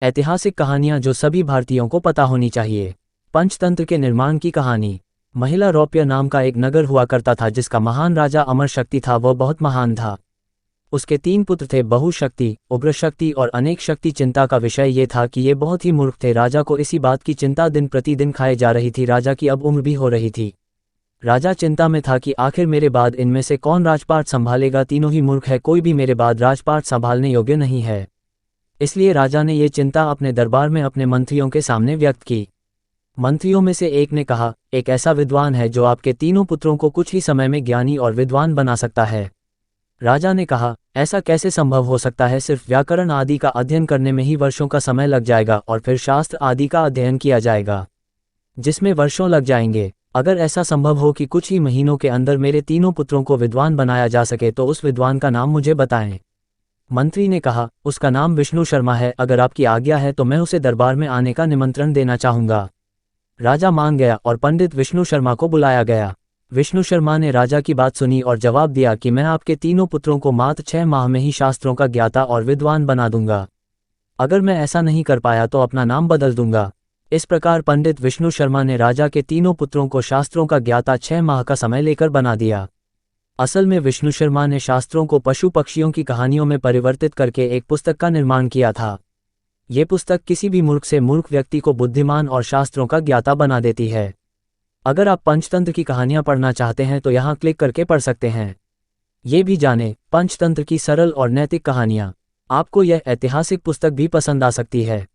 ऐतिहासिक कहानियां जो सभी भारतीयों को पता होनी चाहिए। पंचतंत्र के निर्माण की कहानी। महिला रौप्य नाम का एक नगर हुआ करता था जिसका महान राजा अमर शक्ति था। वह बहुत महान था। उसके 3 पुत्र थे, बहुशक्ति, उग्रशक्ति और अनेक शक्ति। चिंता का विषय ये था कि ये बहुत ही मूर्ख थे। राजा को इसी बात की चिंता दिन प्रतिदिन खाए जा रही थी। राजा की अब उम्र भी हो रही थी। राजा चिंता में था कि आखिर मेरे बाद इनमें से कौन राजपाट संभालेगा। तीनों ही मूर्ख है, कोई भी मेरे बाद राजपाट संभालने योग्य नहीं है। इसलिए राजा ने ये चिंता अपने दरबार में अपने मंत्रियों के सामने व्यक्त की। मंत्रियों में से एक ने कहा, एक ऐसा विद्वान है जो आपके तीनों पुत्रों को कुछ ही समय में ज्ञानी और विद्वान बना सकता है। राजा ने कहा, ऐसा कैसे संभव हो सकता है? सिर्फ व्याकरण आदि का अध्ययन करने में ही वर्षों का समय लग जाएगा और फिर शास्त्र आदि का अध्ययन किया जाएगा जिसमें वर्षों लग जाएंगे। अगर ऐसा संभव हो कि कुछ ही महीनों के अंदर मेरे तीनों पुत्रों को विद्वान बनाया जा सके तो उस विद्वान का नाम मुझे बताएं। मंत्री ने कहा, उसका नाम विष्णु शर्मा है। अगर आपकी आज्ञा है तो मैं उसे दरबार में आने का निमंत्रण देना चाहूँगा। राजा मान गया और पंडित विष्णु शर्मा को बुलाया गया। विष्णु शर्मा ने राजा की बात सुनी और जवाब दिया कि मैं आपके तीनों पुत्रों को मात्र 6 माह में ही शास्त्रों का ज्ञाता और विद्वान बना दूंगा। अगर मैं ऐसा नहीं कर पाया तो अपना नाम बदल दूंगा। इस प्रकार पंडित विष्णु शर्मा ने राजा के तीनों पुत्रों को शास्त्रों का ज्ञाता 6 माह का समय लेकर बना दिया। असल में विष्णु शर्मा ने शास्त्रों को पशु पक्षियों की कहानियों में परिवर्तित करके एक पुस्तक का निर्माण किया था। ये पुस्तक किसी भी मूर्ख से मूर्ख व्यक्ति को बुद्धिमान और शास्त्रों का ज्ञाता बना देती है। अगर आप पंचतंत्र की कहानियां पढ़ना चाहते हैं तो यहाँ क्लिक करके पढ़ सकते हैं। ये भी जाने पंचतंत्र की सरल और नैतिक कहानियां। आपको यह ऐतिहासिक पुस्तक भी पसंद आ सकती है।